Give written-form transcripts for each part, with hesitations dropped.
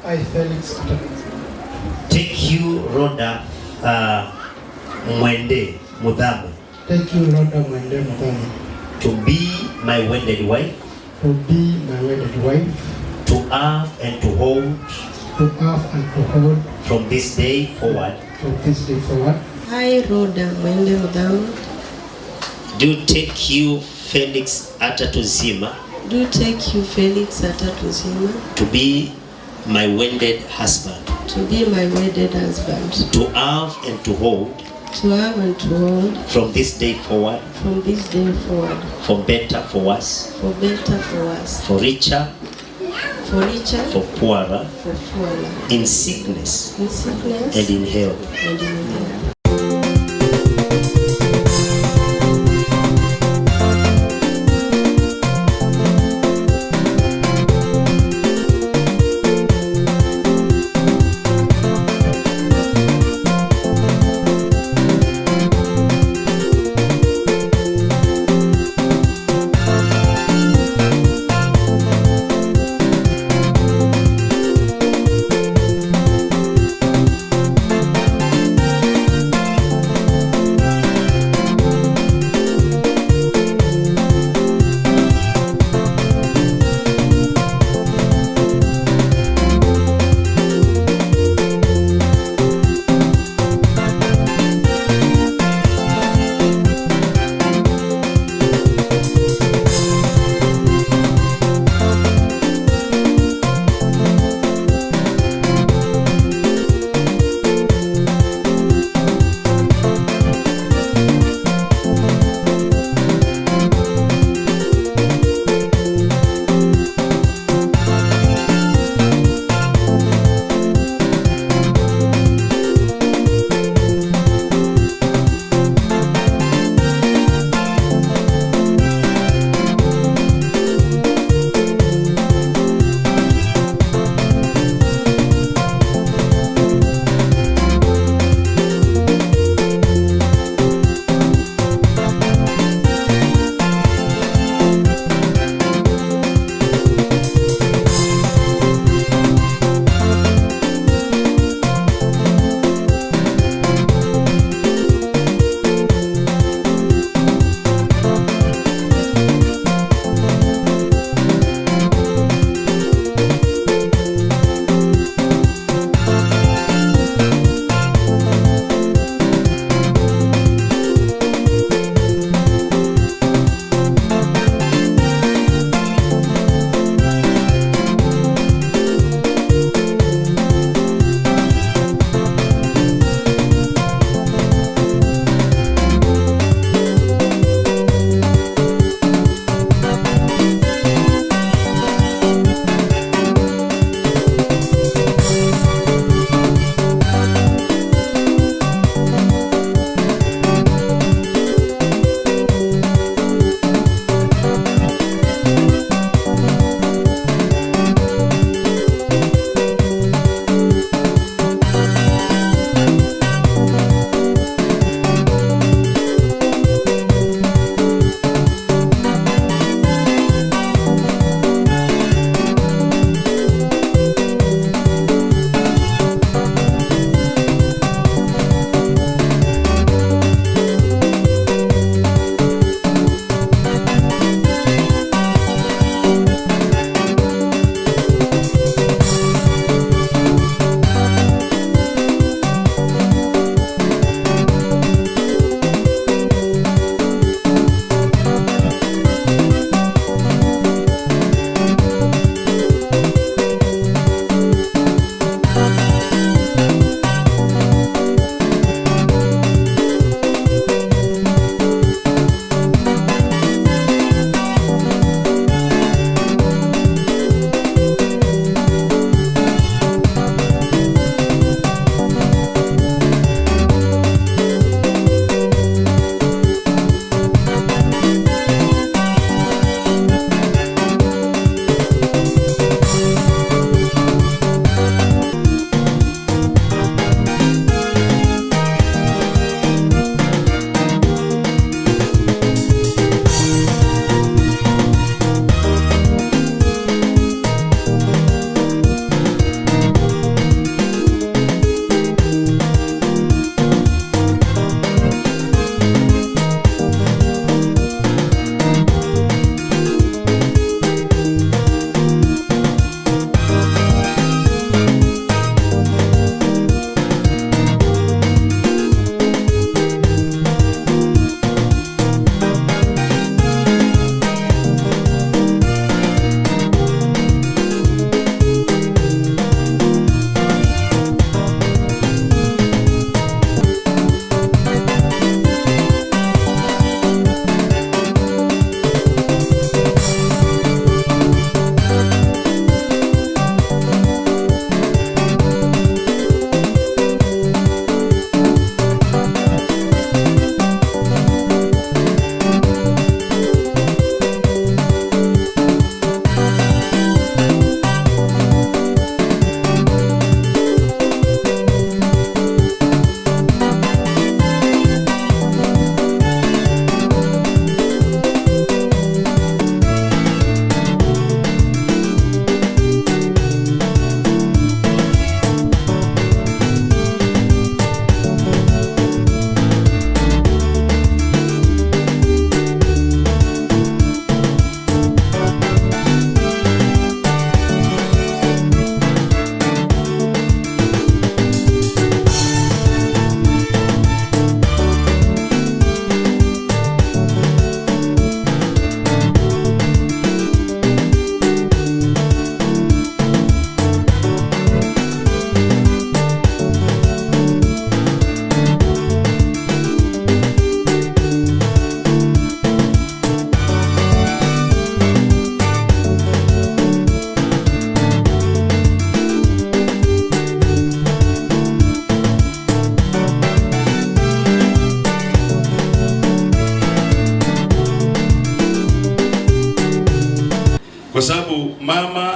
I, Felix Atano. Take you, Rhoda Mwende Mudhamu. Take you, Rhoda Mwende Mudhamu. To be my wedded wife. To be my wedded wife. To have and to hold. To have and to hold. From this day forward. From this day forward. I, Rhoda Mwende Mudhamu. Do take you, Felix Atatuzima. Do take you, Felix Atatuzima. To be my wedded husband. To be my wedded husband. To have and to hold. To have and to hold. From this day forward. From this day forward. For better, for worse. For better, for worse. For richer. For richer. For poorer. For poorer. In sickness. In sickness. And in health. And in health.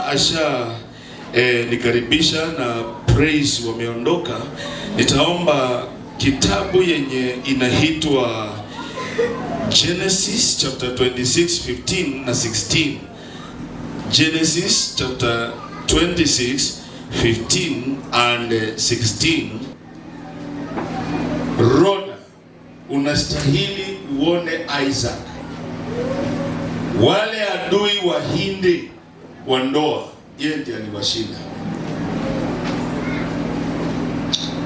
asha nikaribisha na praise wameondoka, nitaomba kitabu yenye inaitwa Genesis chapter 26:15 na 16. Genesis chapter 26:15 and 16. Rhoda, unastahili uone Isaac. Wale adui wa Hindi wa ndoa, yeye ndiye aliwashinda.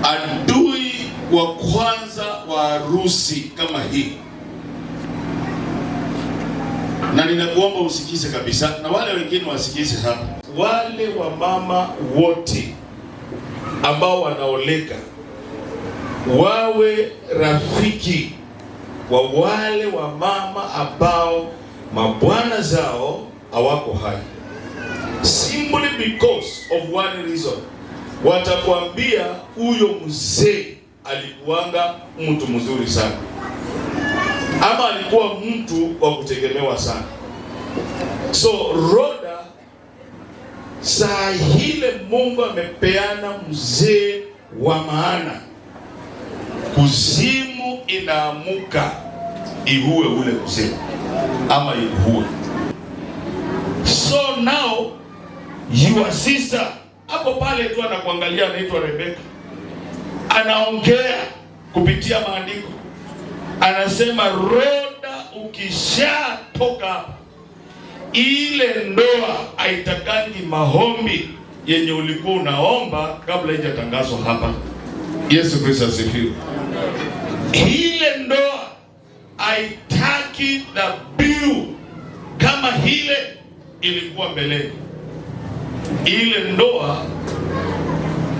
Adui wa kwanza wa harusi kama hii, na ninakuomba usikize kabisa, na wale wengine wasikize hapa. Wale wa mama wote ambao wanaoleka wawe rafiki wa wale wa mama ambao mabwana zao hawako hai, simply because of one reason. Watakwambia huyo mzee alikuwanga mtu mzuri sana, ama alikuwa mtu wa kutegemewa sana. So Rhoda, saa hile Mungu amepeana mzee wa maana, kuzimu inaamuka iue ule mzee ama iue. So now your sister hapo pale tu anakuangalia, anaitwa Rebecca, anaongea kupitia maandiko, anasema Rhoda, ukishatoka ile ndoa haitakangi maombi yenye ulikuwa unaomba kabla haijatangazwa hapa. Yesu Kristo asifiwe. Ile ndoa haitaki dhabihu kama ile ilikuwa mbeleni. Ile ndoa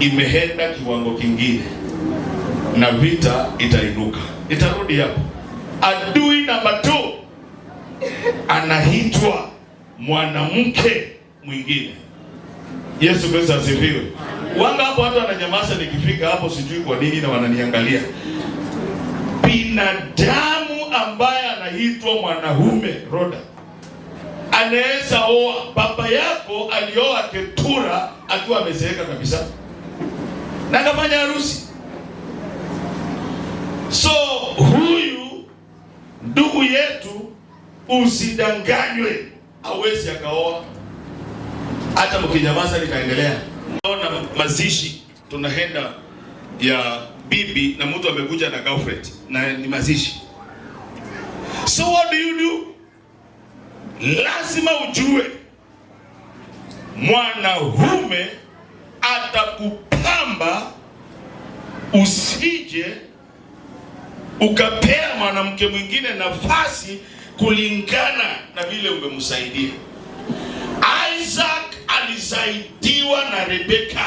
imeenda kiwango kingine na vita itainuka. Itarudi hapo. Adui namba 2 anaitwa mwanamke mwingine. Yesu Kristo asifiwe. Wanga hapo watu wananyamaza nikifika hapo, sijui kwa nini na wananiangalia. Binadamu ambaye anaitwa mwanaume Rhoda anaweza oa. Baba yako alioa Ketura akiwa amezeeka kabisa na akafanya harusi. So huyu ndugu yetu usidanganywe, hawezi akaoa. Hata mkinyamaza nikaendelea. Naona mazishi tunaenda ya bibi na mtu amekuja na girlfriend na ni mazishi. So what do you do? Lazima ujue mwanaume atakupamba, usije ukapea mwanamke mwingine nafasi kulingana na vile umemsaidia. Isaac alisaidiwa na Rebecca,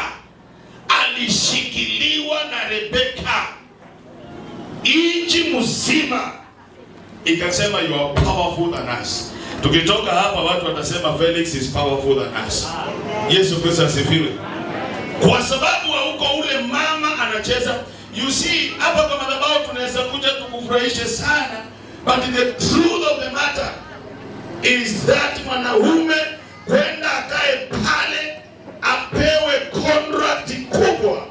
alishikiliwa na Rebecca. Inchi mzima ikasema you are powerful than us. Tukitoka hapa watu watasema Felix is powerful than us. Yesu Kristo asifiwe. Kwa sababu huko ule mama anacheza. You see, hapa kwa madhabahu tunaweza kuja tukufurahishe sana, but the truth of the matter is that mwanaume kwenda akae pale apewe contract kubwa,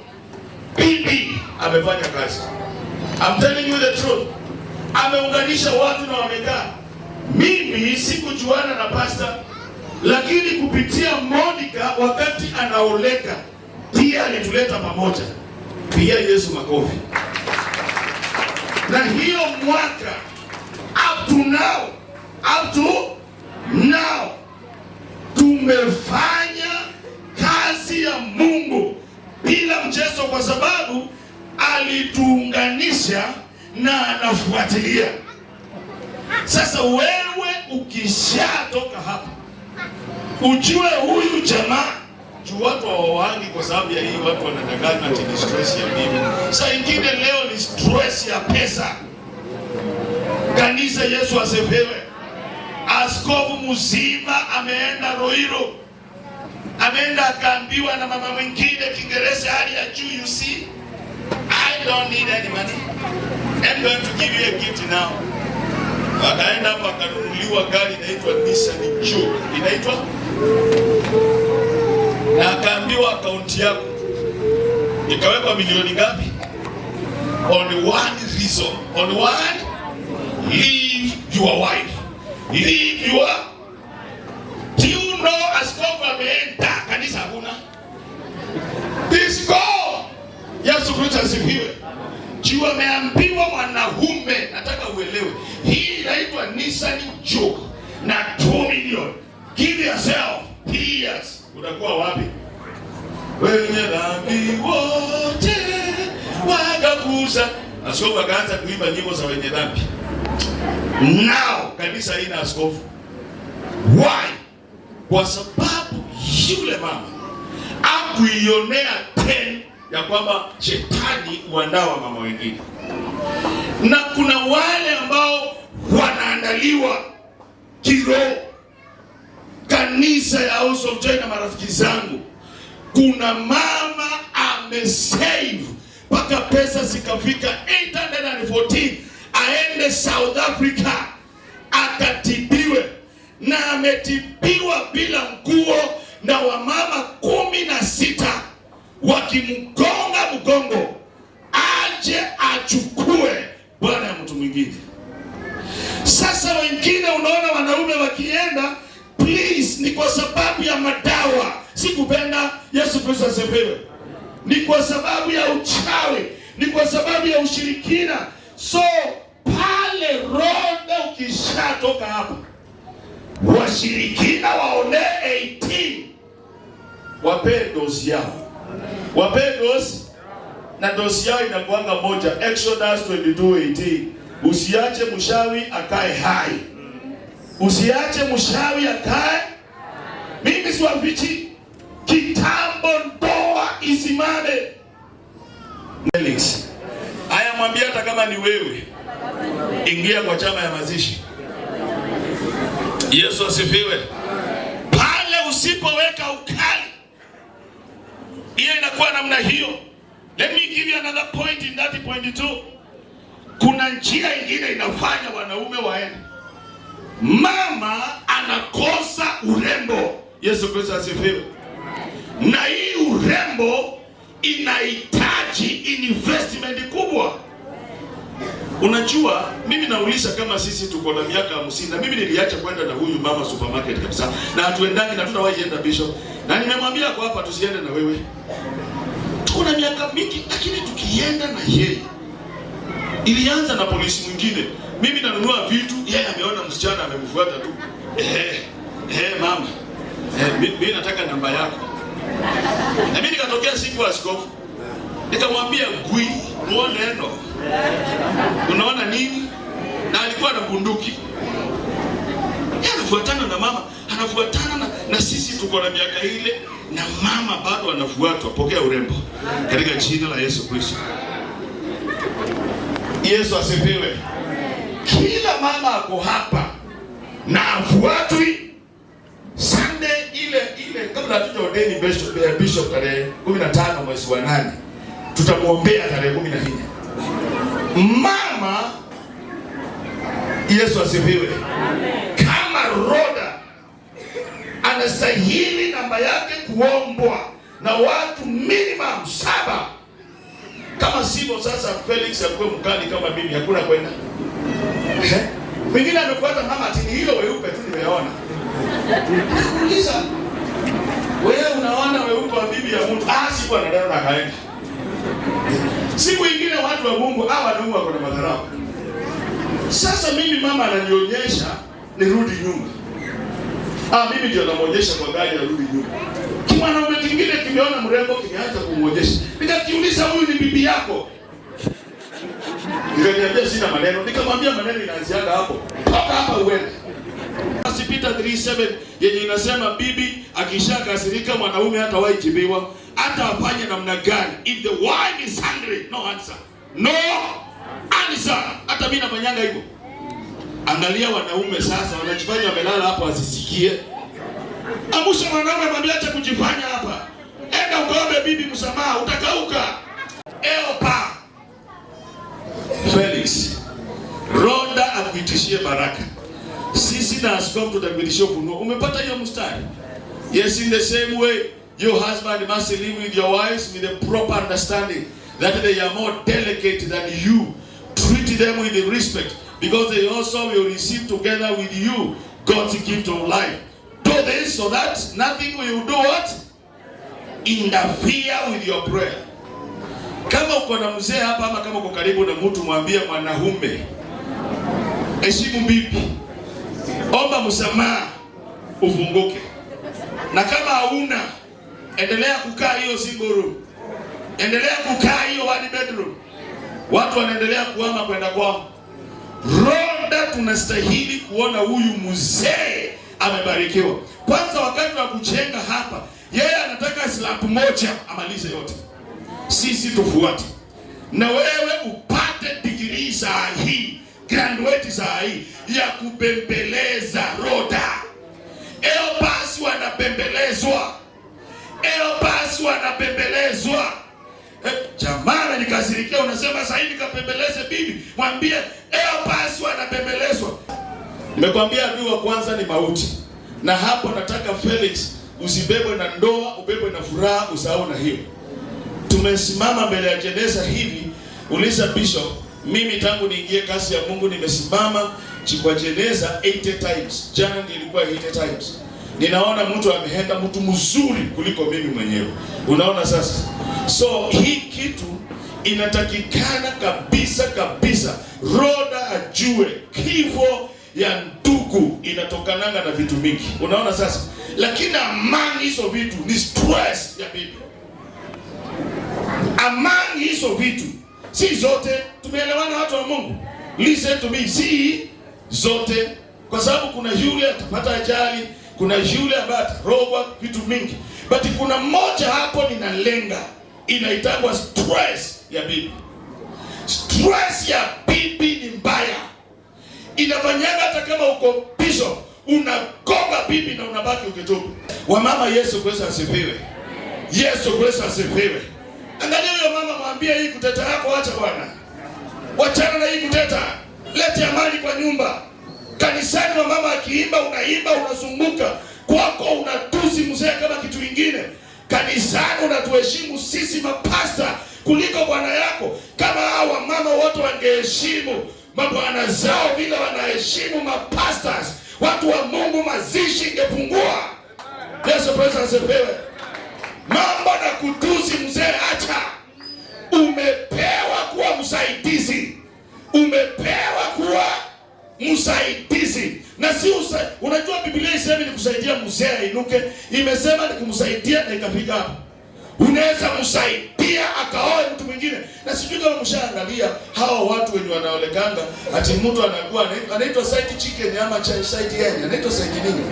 bibi amefanya kazi. I'm telling you the truth. Ameunganisha watu na wamekaa. Mimi sikujuana na pastor, lakini kupitia Monica wakati anaoleka pia alituleta pamoja. Pia Yesu makofi. Na hiyo mwaka up to now tumefanya kazi ya Mungu bila mchezo, kwa sababu alituunganisha na anafuatilia. Sasa wewe ukishatoka hapa, ujue huyu jamaa, juu watu hawawangi kwa sababu ya hii, watu wanadanganya ati ni stress ya bibi. Saa ingine leo ni stress ya pesa. Kanisa Yesu asifiwe. Askofu mzima ameenda Roiro, ameenda akaambiwa na mama mwingine Kiingereza hali ya juu. You see, I don't need any money, I'm going to give you a gift now. Akaenda hapa akanunuliwa gari inaitwa Nissan Juke, inaitwa na akaambiwa akaunti yako ikawekwa milioni ngapi? On one reason, on one, leave your wife, leave your. Do you know askofu ameenda kanisa hakuna? This God, Yesu Kristo asifiwe. Juu ameambiwa mwanaume, nataka uelewe, hii inaitwa Nissan Juke na 2 million. Give yourself 3 years. Utakuwa wapi? Wenye dhambi wote wakakuza. Askofu akaanza kuimba nyimbo za wenye dhambi. Now kanisa ina askofu. Why? Kwa sababu yule mama akuionea 10 ya kwamba shetani huandawa mama wengine. Na kuna wale ambao wanaandaliwa kiroho. Kanisa ya House of Joy na marafiki zangu, kuna mama amesave mpaka pesa zikafika 814 aende South Africa akatibiwe, na ametibiwa bila nguo, na wamama 16 wakimgonga mgongo aje achukue bwana ya mtu mwingine. Sasa wengine unaona wanaume wakienda, please, ni kwa sababu ya madawa. Sikupenda. Yesu Kristo asifiwe. Ni kwa sababu ya uchawi, ni kwa sababu ya ushirikina. So pale roda ukishatoka hapa, washirikina waone 18 wape dosi yao, wape dosi, na dosi yao inakuanga moja. Exodus 22:18, usiache mshawi akae hai, usiache mshawi akae. Mimi siwafichi, kitambo ndoa isimame. Felix, haya mwambie hata kama ni wewe, ingia kwa chama ya mazishi. Yesu asifiwe. Pale usipoweka ukali, hiyo inakuwa namna hiyo. Let me give you another point in that point too. Kuna njia ingine inafanya wanaume waende. Mama anakosa urembo. Yesu Kristo asifiwe. Na hii urembo inahitaji investment kubwa. Unajua, mimi nauliza kama sisi tuko na miaka 50, na mimi niliacha kwenda na huyu mama supermarket kabisa, na hatuendani na tutawahi enda Bishop, na nimemwambia kwa hapa tusiende na wewe. Tuko na miaka mingi, lakini tukienda na yeye. Ilianza na polisi mwingine. Mimi nanunua vitu, yeye ameona msichana amemfuata tu. Mama. Mimi nataka namba yako. Na mimi nikatokea siku ya askofu. Nikamwambia gui, muone neno. Unaona nini? Na alikuwa na bunduki. Yeye anafuatana na mama, anafuatana na sisi tuko na miaka ile, na mama bado anafuatwa. Pokea urembo katika jina la Yesu Kristo. Yesu asifiwe. Kila mama ako hapa na afuatwi. Sunday ile kabla hatujaordeni bishop tarehe 15 mwezi wa 8, tutamuombea tarehe 14. Mama, Yesu asifiwe. Kama Roda anastahili namba yake kuombwa na watu minimum 7. Kama sivyo sasa Felix akuwe mkali kama mimi, hakuna kwenda. Mwingine anafuata mama ati hilo weupe tu nimeona. Nakuuliza, wewe unaona weupe wa bibi ya mtu? Siku anadana na kaenda. Siku nyingine watu wa Mungu wanaume wako na madharau. Sasa mimi mama ananionyesha nirudi nyuma. Mimi ndio namuonyesha kwa gari arudi nyuma. Mwanaume kingine kimeona mrembo kimeanza kumuonyesha. Nikakiuliza, huyu ni bibi yako? Nikaniambia sina maneno. Nikamwambia maneno inaanziaga hapo. Toka hapa uende. Peter 3:7 yenye inasema bibi akishakasirika mwanaume hata waijibiwa, hata afanye namna gani. If the wife is hungry, no answer. No answer. Hata mimi nafanyanga hivyo. Angalia wanaume sasa wanajifanya wamelala hapo asisikie. Amusha mwanaume mwambie acha kujifanya hapa. Enda ukaombe bibi msamaha, utakauka. Eopa. Felix, Roda akuitishie baraka. Sisi na askofu tutakuitishia ufunuo. Umepata hiyo mstari? Yes, in the same way You husband must live with your wives with a proper understanding that they are more delicate than you. Treat them with respect, because they also will receive together with you God's gift of life. Do this so that nothing will do what? Interfere with your prayer. Kama uko na mzee hapa ama kama uko karibu na mtu, mwambie mwanaume, heshimu bibi, omba msamaha, ufunguke. Na kama hauna, endelea kukaa hiyo single room. Endelea kukaa hiyo one bedroom. Watu wanaendelea kuhama kwenda kwao. Roda, tunastahili kuona huyu mzee amebarikiwa. Kwanza wakati wa kujenga hapa, yeye anataka slab moja amalize yote. Sisi tufuate. Na wewe upate degree saa hii, graduate saa hii ya kubembeleza Roda. Basi wanabembelezwa. Basi wanabembelezwa. Jamaa nikasirikia, unasema sasa hivi kapembeleze bibi. Mwambie basi wanabembelezwa. Nimekwambia adui wa kwanza ni mauti. Na hapo nataka Felix usibebwe na ndoa, ubebwe na furaha, usahau na hiyo. Tumesimama mbele ya jeneza hivi, uliza Bishop, mimi tangu niingie kasi ya Mungu nimesimama kwa jeneza 80 times. Jana nilikuwa 80 times. Ninaona mtu ameenda, mtu mzuri kuliko mimi mwenyewe. Unaona sasa? So hii kitu inatakikana kabisa kabisa Roda ajue kifo ya ndugu inatokananga na vitu mingi. Unaona sasa? Lakini amani hizo vitu ni stress ya bibi. Amani hizo vitu si zote. Tumeelewana watu wa Mungu? Listen to me, si zote, kwa sababu kuna yule atapata ajali, kuna yule ambaye atarogwa, vitu mingi. But kuna mmoja hapo ninalenga, inaitwa stress ya bibi. Stress ya bibi ni mbaya. Inafanyanga hata kama uko bishop, unagonga bibi na unabaki ukitubu. Wamama, Yesu Kristo asifiwe. Yesu Kristo asifiwe. Angalia huyo mama, mwambie hii kuteta yako acha bwana. Wachana na hii kuteta. Lete amani kwa nyumba. Kanisani wa mama akiimba, unaimba, unasumbuka. Kwako unatusi mzee kama kitu kingine. Kanisani unatuheshimu sisi mapasta kuliko bwana yako. Kama hawa mama wote wangeheshimu mabwana zao vile wanaheshimu mapastors, watu wa Mungu, mazishi ingepungua. Yesu Kristo asifiwe. Mambo na kutusi mzee acha. Umepewa kuwa msaidizi. Umepewa kuwa msaidizi. Na si unajua Biblia inasema ni kusaidia mzee ainuke, imesema ni kumsaidia na ikafika hapo. Unaweza msaidia akaoe mtu mwingine. Na sijui kama mshaangalia hao watu wenye wanaolekanga ati mtu anakuwa anaitwa side chicken ama side hen, anaitwa side nini?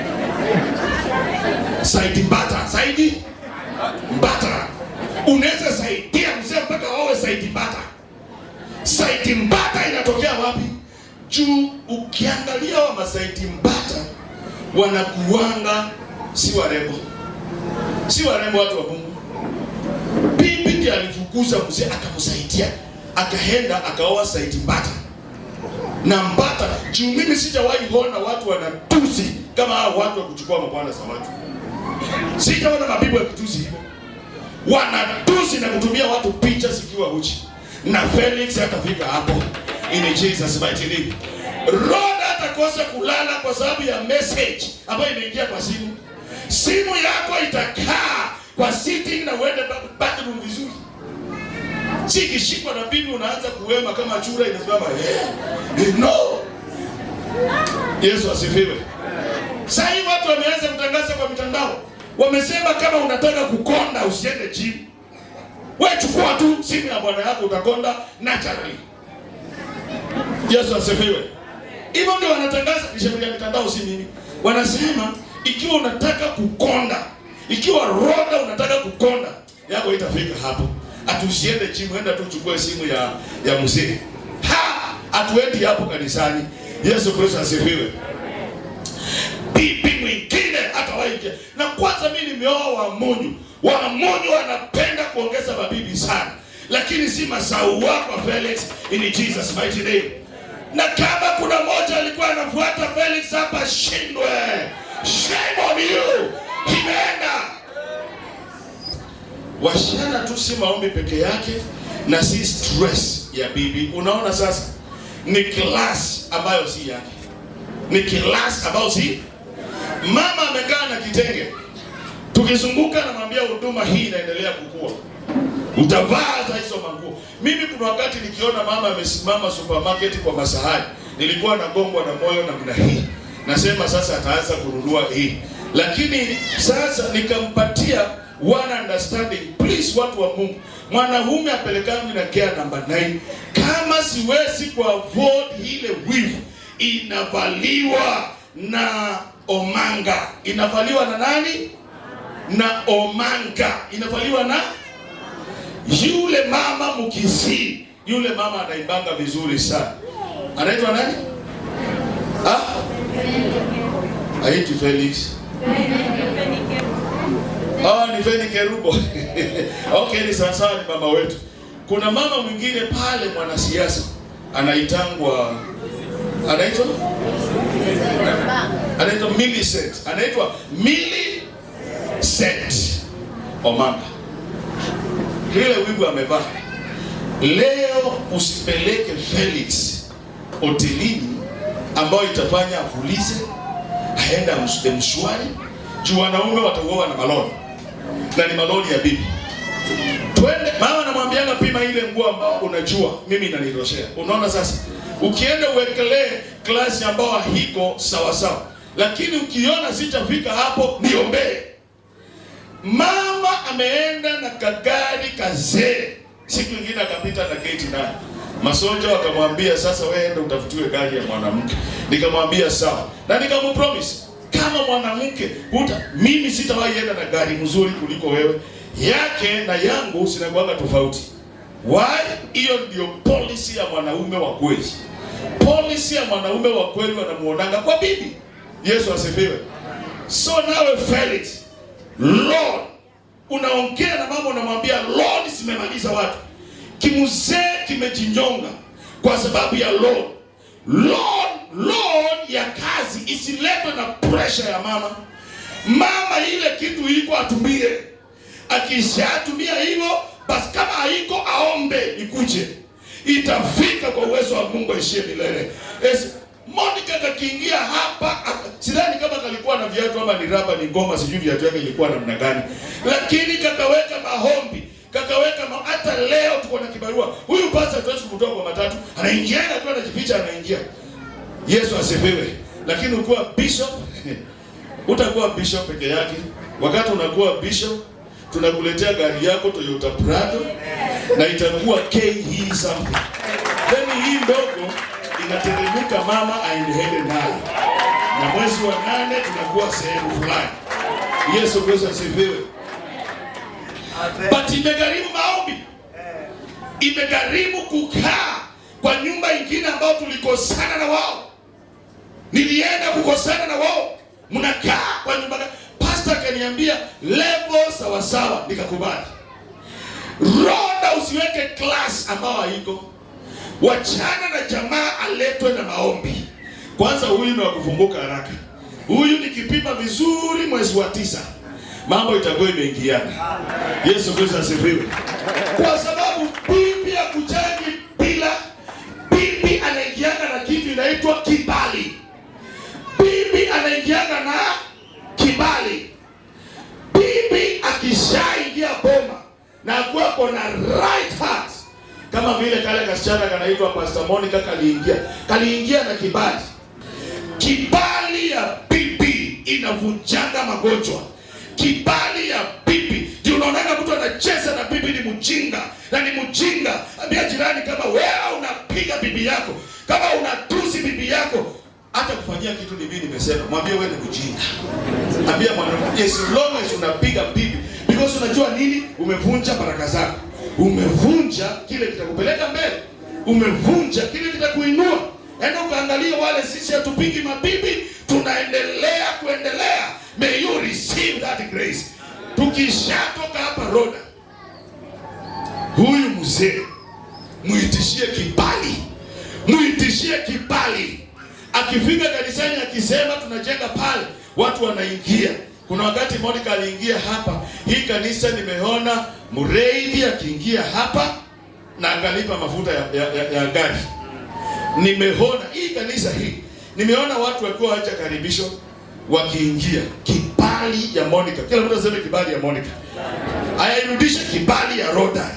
Side butter, side butter. Unaweza saidia mzee mpaka wawe side butter. Side butter inatokea wapi? Juu ukiangalia wa masaidi butter wanakuanga si warembo. Si warembo watu wa Mungu. Bibi ndiye alifukuza mzee akamsaidia. Akaenda akaoa side butter. Na butter, juu mimi sijawahi kuona watu wanatusi kama hao watu wa kuchukua mabwana za watu. Sijaona mabibi wa kutusi hivyo. Wanatusi na kutumia watu picha zikiwa uchi. Na Felix atafika hapo. In Jesus mighty name. Roda atakosa kulala kwa sababu ya message ambayo imeingia kwa simu. Simu yako itakaa kwa sitting na uende bathroom vizuri. Sikishikwa na bibi unaanza kuwema kama chura inasimama. No. Yesu asifiwe. Sasa hivi watu wameanza kutangaza kwa mitandao. Wamesema kama unataka kukonda usiende gym. Wewe chukua tu simu ya bwana yako utakonda naturally. Yesu asifiwe. Hivyo ndio wanatangaza kisheria mitandao, si mimi. Wanasema ikiwa unataka kukonda, ikiwa Roda unataka kukonda, yako itafika hapo. Atusiende gym, enda tu chukue simu ya mzee. Atuendi hapo kanisani. Yesu Kristo asifiwe. Bibi mwingine atawaingia. Na kwanza mimi nimeoa Wamunyu. Wamunyu wanapenda kuongeza mabibi sana. Lakini si masau wako Felix, in Jesus mighty name. Na kama kuna moja alikuwa anafuata Felix hapa, shindwe. Shame on you. Imeenda. Washana tu si maombi peke yake na si stress ya bibi. Unaona sasa? Ni class ambayo si yake. Ni class ambayo si. Mama amekaa na kitenge. Tukizunguka na mwambia huduma hii inaendelea kukua. Utavaa hizo manguo. Mimi kuna wakati nikiona mama amesimama supermarket kwa masahani, nilikuwa nagongwa na moyo namna hii. Nasema sasa ataanza kununua hii. Lakini sasa nikampatia one understanding. Please, watu wa Mungu, mwanaume apelekani na care number 9. Kama siwezi kuavoid ile weave, inavaliwa na omanga. Inavaliwa na nani? Na omanga. Inavaliwa na yule mama Mukisi. Yule mama anaibanga vizuri sana. Anaitwa nani? Aitu Felix. Ni Feni Kerubo. Okay, ni sawa ni mama wetu. Kuna mama mwingine pale mwanasiasa anaitwa Millicent. Anaitwa Millicent Omanga. Ile wivu amevaa. Leo usipeleke Felix hotelini ambayo itafanya afulize, aenda mshwari, juu wanaume watauoa na maloni. Na ni maloni ya bibi. Twende, mama anamwambianga pima ile nguo ambao unajua mimi inanitoshea. Unaona sasa? Ukienda uwekelee klasi ambao hiko sawa sawa. Lakini ukiona sitafika hapo, niombee. Mama ameenda na kagari kazee. Siku nyingine akapita na gate naye. Masoja wakamwambia sasa wewe enda utafutiwe gari ya mwanamke. Nikamwambia sawa. Na nikampromise kama mwanamke mimi sitawahi enda na gari mzuri kuliko wewe. Yake na yangu sinakuanga tofauti. Why? Hiyo ndio policy ya mwanaume wa kweli. Policy ya mwanaume wa kweli wanamuonanga kwa bibi. Yesu asifiwe. So nawe Felix, Lord, unaongea na mama unamwambia Lord, simemaliza watu. Kimuzee kimejinyonga kwa sababu ya Lord. Lord ya kazi isiletwe na pressure ya mama. Mama ile kitu iko atumie. Akishatumia hivyo, basi kama haiko aombe ikuje. Itafika kwa uwezo wa Mungu aishie milele. Monica kakiingia hapa, sidhani kama kalikuwa na viatu ama ni raba ni ngoma, sijui viatu yake ilikuwa namna gani. Lakini kakaweka maombi, kakaweka hata leo tuko na kibarua. Huyu pastor hatuwezi kutoka kwa matatu, anaingia tu anajificha anaingia. Yesu asifiwe. Lakini ukiwa bishop, utakuwa bishop peke yake. Wakati unakuwa bishop, tunakuletea gari yako Toyota Prado na itakuwa KE something. Then hii ndogo inateremka mama aendelee nayo. Na mwezi wa 8 tunakuwa sehemu fulani. Yesu Kristo asifiwe. But imegharimu maombi. Imegharimu kukaa kwa nyumba nyingine ambao tulikosana na wao. Nilienda kukosana na wao. Mnakaa kwa nyumba. Pastor akaniambia level sawa sawa, nikakubali. Roda usiweke class ambao haiko. Wachana na jamaa aletwe na maombi. Kwanza huyu ni wa kufunguka haraka. Huyu nikipima vizuri mwezi wa 9 mambo itakuwa imeingiana. Yesu Kristo asifiwe. Kwa sababu bibi ya kujangi bila bibi anaingiana na kitu inaitwa kibali. Bibi anaingiana na kibali. Bibi akishaingia boma na kuwa na right heart, kama vile kale kasichana kanaitwa Pastor Monica kaliingia na kibali. Kibali ya bibi inavunjanga magonjwa. Kibali ya bibi, ndio unaona mtu anacheza na bibi ni mjinga, na ni mjinga. Ambia jirani kama wewe unapiga bibi yako, kama unatusi bibi yako, hata kufanyia kitu ni bibi nimesema, mwambie wewe ni mjinga. Ambia mwanamke as long as unapiga bibi, because unajua nini? Umevunja baraka zako. Umevunja kile kitakupeleka mbele. Umevunja kile kitakuinua. Enda ukaangalia wale sisi hatupigi mabibi, tunaendelea kuendelea. May you receive that grace. Tukishatoka hapa Roda, huyu mzee muitishie kibali. Muitishie kibali. Akifika kanisani akisema tunajenga pale, watu wanaingia. Kuna wakati Monica aliingia hapa, hii kanisa nimeona Mreithi akiingia hapa na akalipa mafuta ya gari. Nimeona hii kanisa hii, nimeona watu wakiwa wacha karibisho wakiingia, kibali ya Monica. Kila mtu aseme kibali ya Monica. Hairudishe kibali ya Rhoda.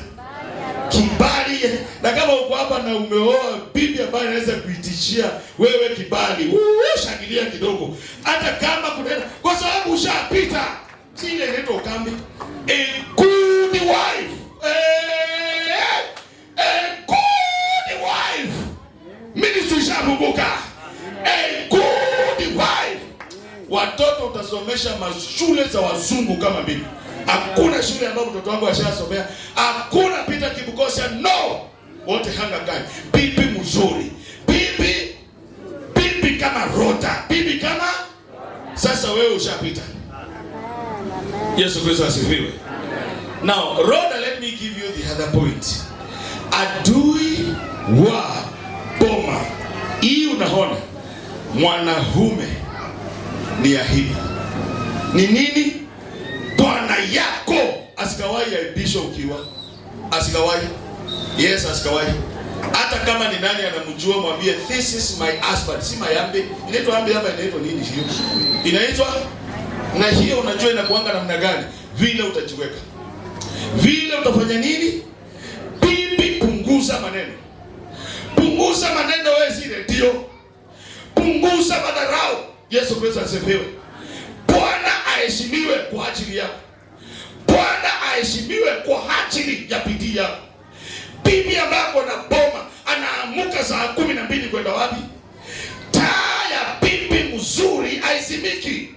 Kibali na kama uko hapa na umeoa bibi ambaye anaweza kuitishia wewe kibali, shangilia kidogo. Hata kama kunaenda kwa sababu ushapita. Si ile inaitwa ukambi. A good wife. A good wife. Ministry shabubuka. A good wife. Watoto utasomesha mashule za wazungu kama mimi. Hakuna shule ambayo mtoto wangu ashasomea. Hakuna pita Kibukosia, no. Wote hanga gani? Bibi mzuri. Bibi kama Rhoda. Bibi kama sasa wewe ushapita. Yesu Kristo asifiwe. Now, Rhoda, let me give you the other point. Adui wa boma. Hii unaona mwanaume ni ahidi. Ni nini? Bwana yako asikawahi aibisho ukiwa. Asikawahi. Yes, asikawahi. Hata kama ni nani anamjua mwambie this is my husband. Si mayambe. Inaitwa ambe hapa, inaitwa nini hiyo? Inaitwa na hiyo unajua inakuanga namna gani? Vile utajiweka. Vile utafanya nini? Bibi, punguza maneno. Punguza maneno, wewe si redio. Punguza madharau. Yesu Kristo asifiwe. Bwana aheshimiwe kwa ajili yako. Bwana aheshimiwe kwa ajili ya bidii yako. Bibi ambako na boma anaamuka saa 12 kwenda wapi? Taa ya bibi mzuri haizimiki.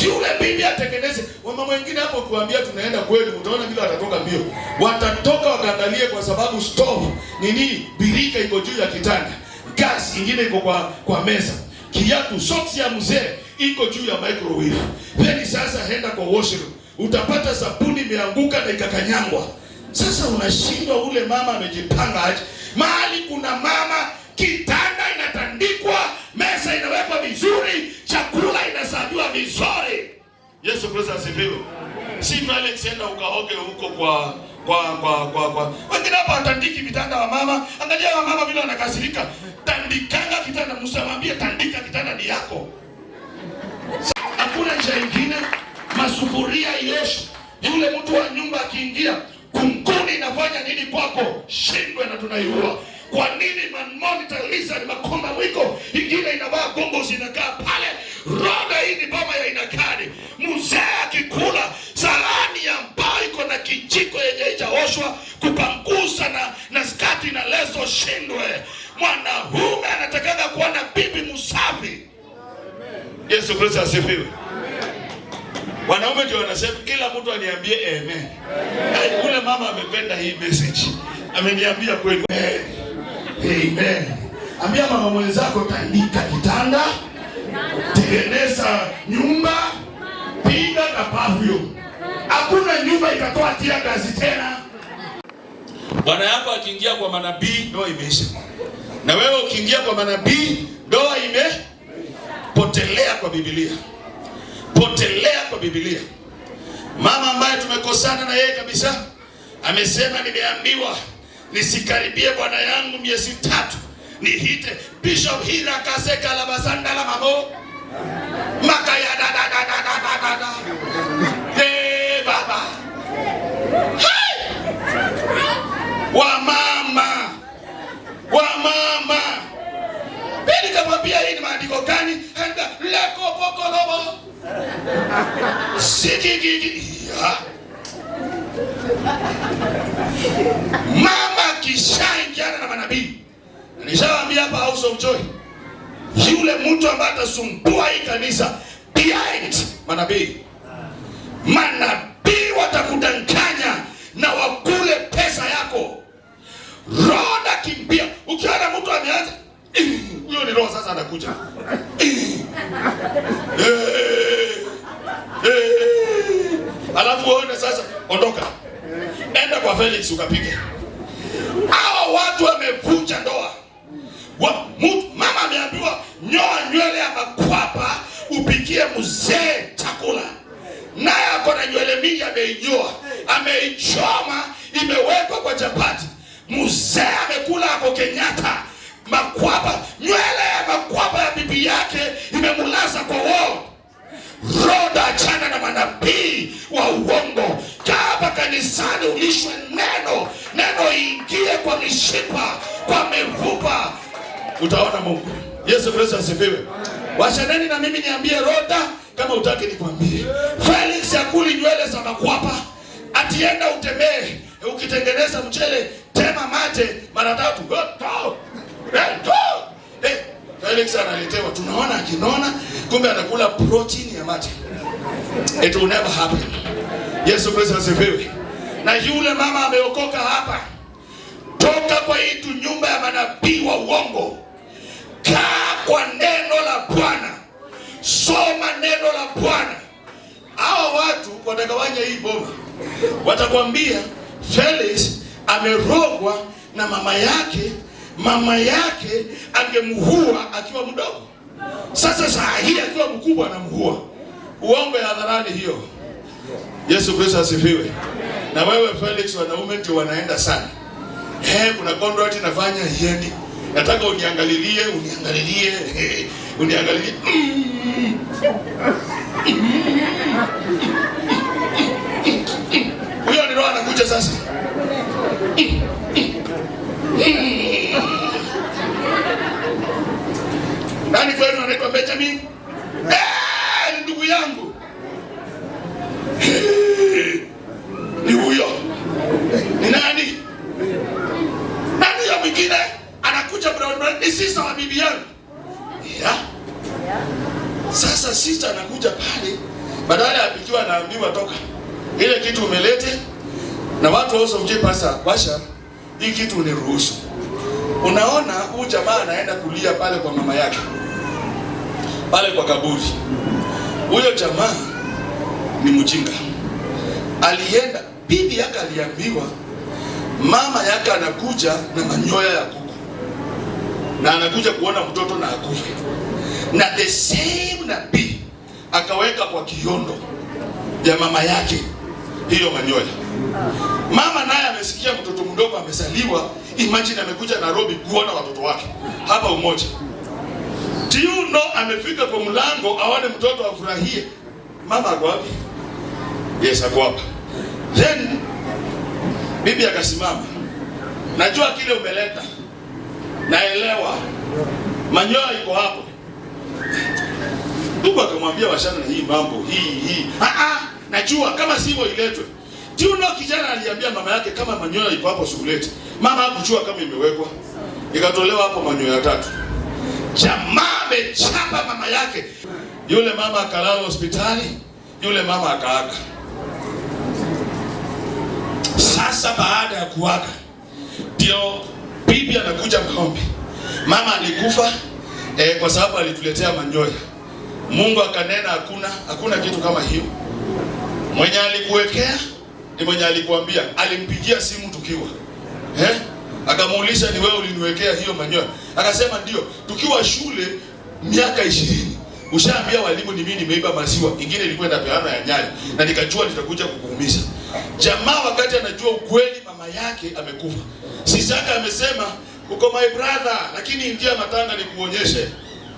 Yule bibi atengeneze. Mama mwingine hapo kuambia tunaenda kweli, utaona vile watatoka mbio. Watatoka wakaangalie kwa sababu stove nini, birika iko juu ya kitanda. Gas ingine iko kwa meza. Kiatu socks ya mzee iko juu ya microwave. Then sasa henda kwa washroom. Utapata sabuni imeanguka na ikakanyangwa. Sasa unashindwa ule mama amejipanga aje. Mahali kuna mama, kitanda inatandikwa, meza inawekwa vizuri, chakula inasaviwa vizuri. Yesu Kristo asifiwe. Si Felix enda ukaoge huko kwa wengine hapa watandiki vitanda wa mama. Angalia wa mama vile wanakasirika. Tandikanga kitanda, msiwaambie tandika kitanda ni yako. Hakuna njia nyingine. Masufuria ioshe. Yule mtu wa nyumba akiingia, kunguni inafanya nini kwako? Shindwe na tunaiua. Kwa nini monitor lizard makomba mwiko ingine inavaa gombo zinakaa pale? Rhoda hii ni boma ya inakani. Mzee akikula sahani ya mbao iko na kijiko yenye haijaoshwa kupangusa na skati na leso, shindwe. Mwanaume anatakaga kuwa na bibi msafi. Yesu Kristo asifiwe. Wanaume ndio wanasema kila mtu aniambie amen. Yule mama amependa hii message. Ameniambia kweli. Amen. Ambia mama mwenzako tandika kitanda, tengeneza nyumba, piga na perfume. Hakuna nyumba itatoa tia gazi tena. Bwana yako akiingia kwa manabii, ndoa imeisha. Na wewe ukiingia kwa manabii, ndoa imepotelea kwa Biblia. Potelea kwa Biblia. Mama ambaye tumekosana na yeye kabisa amesema, nimeambiwa nisikaribie bwana yangu miezi 3. Nihite Bishop Hira Kaseka la basanda la mamo. Makaya da. Baba. Hey! Wa mama. Bili kamwambia hii ni maandiko gani? Henda leko poko lobo. Sikiki. Mama kishaingiana na manabii. Nishawaambia hapa House of Joy. Yule mtu ambaye atasumbua hii kanisa behind manabii. Manabii watakudanganya na wakule pesa yako. Rhoda kimbia. Ukiona mtu ameanza, huyo ni roho sasa anakuja. Alafu uone sasa, ondoka. Enda kwa Felix ukapige. Hawa watu wamevunja ndoa. Mama ameambiwa nyoa nywele ya makwapa, upikie mzee chakula. naye ako na nywele mingi, ameinyoa, ameichoma, imewekwa kwa chapati. Mzee amekula ako Kenyatta, makwapa, nywele ya makwapa ya bibi yake imemulaza kwa wall. Roda, achana na manabii wa uongo. Kaa kanisani ulishwe neno, neno iingie kwa mishipa, kwa mifupa, utaona Mungu. Yesu Kristo asifiwe. Washaneni na mimi niambie Roda, kama utaki nikwambie. Felix yakuli nywele za makwapa, atienda utembee, ukitengeneza mchele tema mate mara 3. Felix analetewa, tunaona akinona, kumbe anakula protein ya mate. It will never happen. Yesu Kristo asifiwe. Na yule mama ameokoka hapa. Toka kwa hii nyumba ya manabii wa uongo. Kaa kwa neno la Bwana. Soma neno la Bwana. Hao watu watakawanya hii boma, watakwambia Felix amerogwa na mama yake. Mama yake angemuhua akiwa mdogo. Sasa saa hii akiwa mkubwa anamuhua. Uongo ya hadharani hiyo. Yesu Kristo asifiwe. Na wewe Felix, wanaume ndio wanaenda sana. Kuna contract nafanya hiendi. Nataka uniangalilie. Huyo ni roho anakuja sasa. Nani kwenu anaitwa Benjamin? Ni ndugu yangu. Ni huyo. Ni nani? Nani ya mwingine? Anakuja brown, ni sister wa bibi yangu. Sasa sister anakuja pale, badala apikiwa anaambiwa toka. Ile kitu umelete na watu wao mje pasa, washa hii kitu uniruhusu. Unaona huyu jamaa anaenda kulia pale kwa mama yake, pale kwa kaburi. Huyo jamaa ni mjinga. Alienda, bibi yake aliambiwa mama yake anakuja na manyoya ya kuku, na anakuja kuona mtoto na akufe. Na the same nabii akaweka kwa kiondo ya mama yake hiyo manyoya. Mama naye amesikia mtoto mdogo amesaliwa. Imagine amekuja Nairobi kuona watoto wake hapa Umoja. Do you know amefika kwa mlango aone mtoto afurahie. Mama ako wapi? Yes, ako hapa. Then bibi akasimama. Najua kile umeleta. Naelewa. Manyoya iko hapo. Ndugu akamwambia washana na hii mambo hii. Najua kama sivyo iletwe. Do you know kijana aliambia mama yake kama manyoya iko hapo sikulete. Mama hakujua kama imewekwa. Ikatolewa hapo manyoya 3. Jamaa amechapa mama yake. Yule mama akalala hospitali, yule mama akaaga. Sasa baada ya kuaga ndio bibi anakuja maombi. Mama alikufa kwa sababu alituletea manyoya. Mungu akanena hakuna kitu kama hiyo. Mwenye alikuwekea ni mwenye alikuambia, alimpigia simu tukiwa. Akamuuliza ni wewe uliniwekea hiyo manyoya? Akasema ndio. Tukiwa shule miaka 20. Ushaambia walimu ni mimi nimeiba maziwa, ingine ilikuwa inapeana ya Nyayo na nikajua nitakuja kukuumiza. Jamaa wakati anajua ukweli mama yake amekufa. Sisaka amesema uko my brother, lakini ingia matanga nikuonyeshe.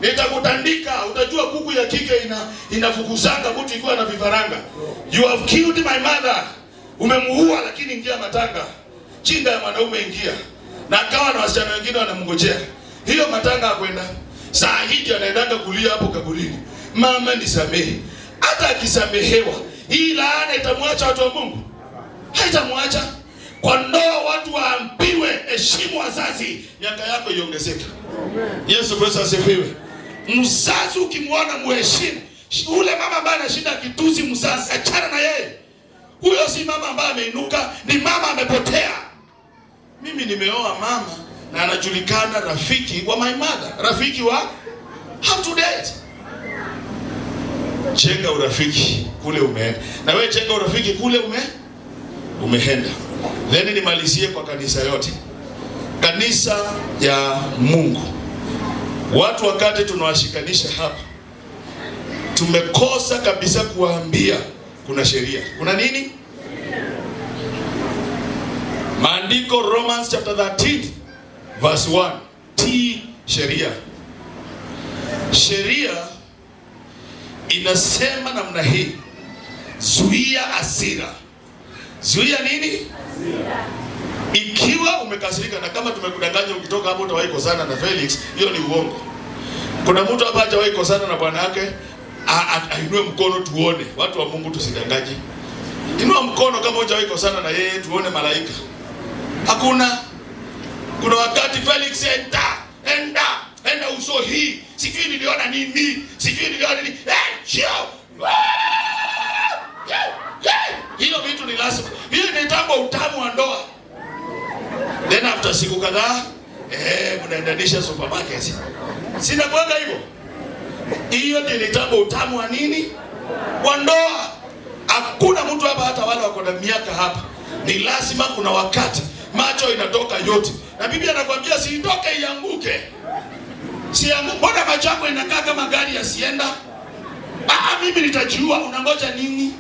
Nitakutandika, utajua kuku ya kike inafukuzanga mtu ikiwa na vifaranga. You have killed my mother. Umemuua, lakini ingia matanga. Chinda ya mwanaume ingia. Na akawa na wasichana wengine wanamngojea. Hiyo matanga akwenda. Saa hii anaendanga kulia hapo kaburini. Mama nisamehe. Hata akisamehewa, hii laana itamwacha watu wa Mungu? Haitamwacha. Kwa ndoa watu waambiwe heshimu wazazi, miaka yako iongezeke. Yesu Kristo asifiwe. Mzazi ukimwona muheshimu. Ule mama ambaye anashinda kitusi mzazi, achana na yeye. Huyo si mama ambaye ameinuka, ni mama amepotea. Mimi nimeoa mama na anajulikana rafiki wa my mother. Rafiki wa how to date. Chenga urafiki kule umeenda. Na wewe chenga urafiki kule umeenda. Then nimalizie kwa kanisa yote. Kanisa ya Mungu. Watu wakati tunawashikanisha hapa, tumekosa kabisa kuwaambia kuna sheria. Kuna nini? Maandiko Romans chapter 13 verse 1. T, sheria. Sheria inasema namna hii: zuia hasira. Zuia nini? Hasira. Ikiwa umekasirika, na kama tumekudanganya ukitoka hapo utawahi kosana na Felix, hiyo ni uongo. Kuna mtu hapa hajawahi kosana na bwana yake, ainue mkono tuone. Watu wa Mungu tusidanganye. Inua mkono kama hujawahi kosana na yeye tuone malaika. Hakuna. Kuna wakati Felix enda uso hii. Sijui niliona nini. Hiyo vitu ni lazima. Hiyo inaitwa utamu wa ndoa. Then after siku kadhaa mnaendanisha supermarket. Sina kwanga hivyo. Hiyo ndio inaitwa utamu wa nini? Wa ndoa. Hakuna mtu hapa, hata wale wako na miaka hapa, ni lazima kuna wakati macho inatoka yote. Na Biblia anakuambia siitoke ianguke. Mbona macho yako inakaa kama gari yasienda? Mimi nitajiua. Unangoja nini?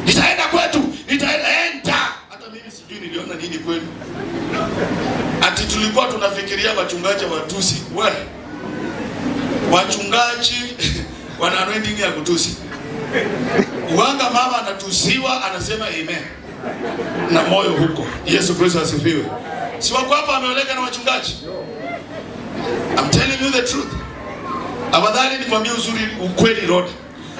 Nitaenda kwetu, nitaenda. Hata mimi sijui niliona nini kwenu. Ati tulikuwa tunafikiria wachungaji watusi. Wachungaji wana anointing ya kutusi. Uanga mama anatusiwa anasema amen. Na moyo huko. Yesu Kristo asifiwe. Si wako hapa ameoleka na wachungaji? I'm telling you the truth. Afadhali nikwambie ukweli road.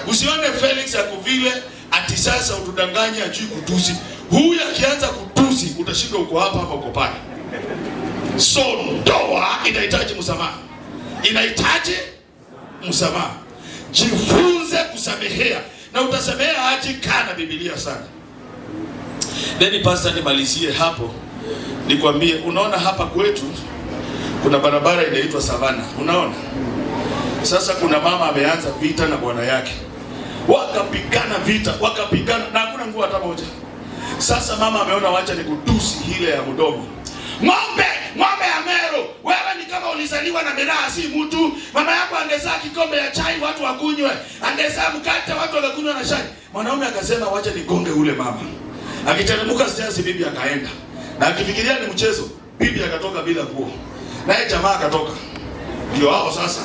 Usione Felix yako vile ati sasa utudanganya ajui kutusi. Huyu akianza kutusi utashinda uko hapa ama uko pale. So ndoa inahitaji msamaha. Inahitaji msamaha. Jifunze kusamehea, na utasamehea aje kana Biblia sana. Then pastor nimalizie hapo. Nikwambie, unaona hapa kwetu kuna barabara inaitwa Savana. Unaona? Sasa kuna mama ameanza vita na bwana yake. Wakapigana vita, na hakuna nguo hata moja. Sasa mama ameona wacha ni kutusi ile ya mdomo. Ng'ombe ya Meru, wewe ni kama ulizaliwa na miraa si mtu. Mama yako angezaa kikombe ya chai watu wakunywe, angezaa mkate watu wakakunywa na chai. Mwanaume akasema wacha nigonge ule mama. Akiteremka stairs bibi akaenda. Na akifikiria ni mchezo, bibi akatoka bila nguo. Naye jamaa akatoka. Ndio hao sasa.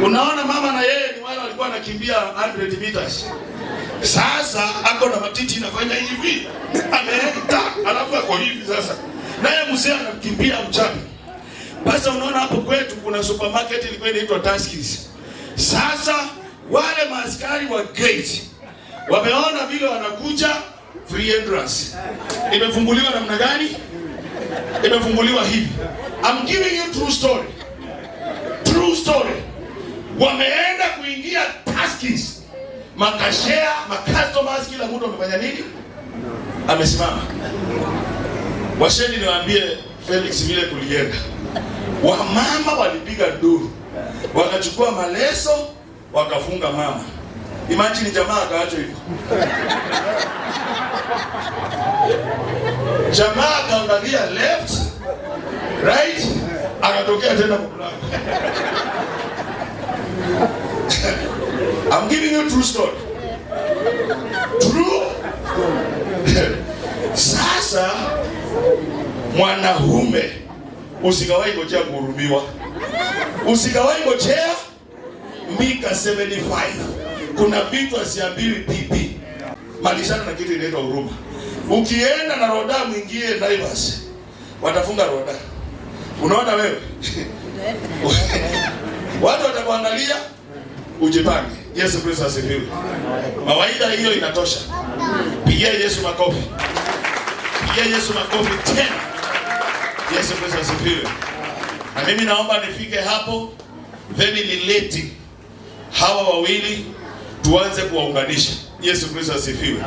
Unaona mama na yeye ni wale walikuwa wanakimbia 100 meters. Sasa ako na matiti inafanya hivi. Ameenda, alafu ako hivi sasa. Naye mzee anakimbia mchana. Basi unaona hapo kwetu kuna supermarket ilikuwa inaitwa Tuskys. Sasa wale maaskari wa gate wameona vile wanakuja free entrance. Imefunguliwa namna gani? Imefunguliwa hivi. I'm giving you true story. True story. Wameenda kuingia Tuskys. Makashare, customers, kila mtu amefanya nini? Amesimama. Washeni niwaambie Felix vile kulienda. Wamama walipiga nduru. Wakachukua maleso, wakafunga mama. Imagine jamaa akaacho hivyo. Jamaa akaangalia left, right, akatokea tena kwa. I'm giving you true story. True. Sasa mwanaume usikawai ngojea kuhurumiwa. Usikawai ngojea. Mika 75. Kuna vitu asiambiwi pipi. Malishana na kitu inaitwa huruma. Ukienda na roda mwingie Naivas, watafunga roda. Unaona wewe? Watu watakuangalia, ujipange. Yesu Kristo asifiwe. Mawaida hiyo inatosha. Pigia Yesu makofi. Pigia Yesu makofi tena. Yesu Kristo asifiwe. Na mimi naomba nifike hapo, then nilete hawa wawili tuanze kuwaunganisha. Yesu Kristo asifiwe.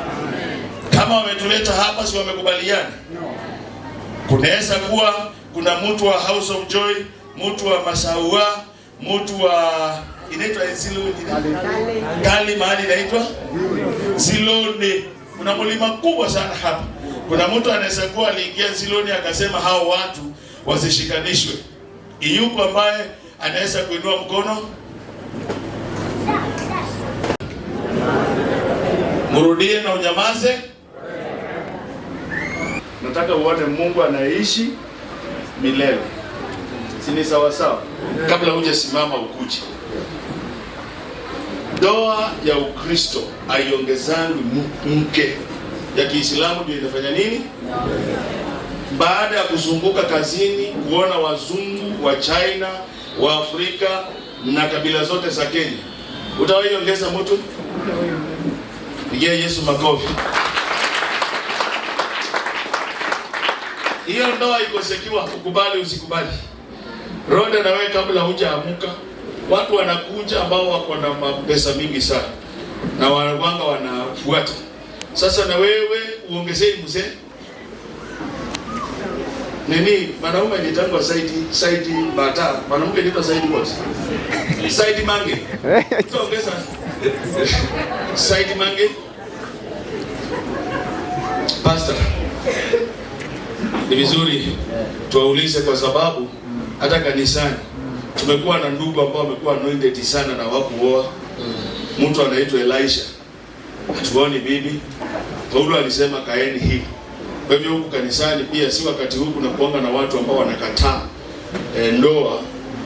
Kama wametuleta hapa, si wamekubaliana? Kunaweza kuwa kuna mtu wa House of Joy, mtu wa Masaua, mtu wa inaitwa Ziloni. Kali mahali inaitwa Ziloni. Kuna mlima kubwa sana hapa. Kuna mtu anaweza kuwa aliingia Ziloni akasema hao watu wasishikanishwe. Yuko ambaye anaweza kuinua mkono? Urudie na unyamaze. Nataka uone Mungu anaishi milele. Si ni sawa sawa? Kabla hujasimama ukuje. Ndoa ya Ukristo haiongezani mke. Ya Kiislamu ndio inafanya nini? Baada ya kuzunguka kazini, kuona wazungu, wa China, wa Afrika na kabila zote za Kenya, utawahi ongeza mtu? Pigia Yesu makofi. Hiyo ndoa iko secure, ukubali usikubali. Ronda na wewe kabla hujaamuka, watu wanakuja ambao wako na pesa mingi sana na wanga wanafuata. Sasa na wewe uongezee mzee. Nini? Mwanaume anitangwa side bata. Mwanamke anaitwa side what? Side mange. Tuongeza side mange. Pastor. Ni vizuri tuwaulize kwa sababu hata kanisani tumekuwa na ndugu ambao wamekuwa anointed sana na hawakuoa. Mtu anaitwa Elisha. Hatuoni bibi. Paulo alisema kaeni hivi. Kwa hivyo huku kanisani pia si wakati huu kuna kuanga na watu ambao wanakataa ndoa,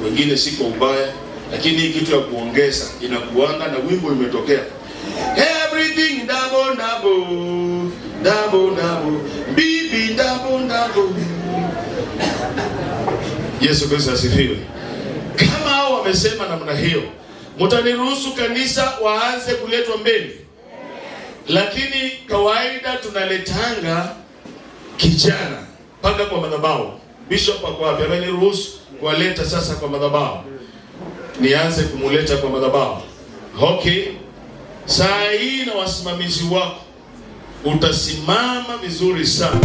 wengine si kwa ubaya, lakini hii kitu ya kuongeza inakuanga na wimbo imetokea. Everything double double, double double, bibi double double. Yesu Kristo asifiwe. Kama hao wamesema namna hiyo, mtaniruhusu kanisa waanze kuletwa mbele? Lakini kawaida tunaletanga kijana mpaka kwa madhabahu. Bishop ako wapi? Ameniruhusu kuwaleta sasa kwa madhabahu. Nianze kumuleta kwa madhabahu. Okay. Saa hii na wasimamizi wako utasimama vizuri sana.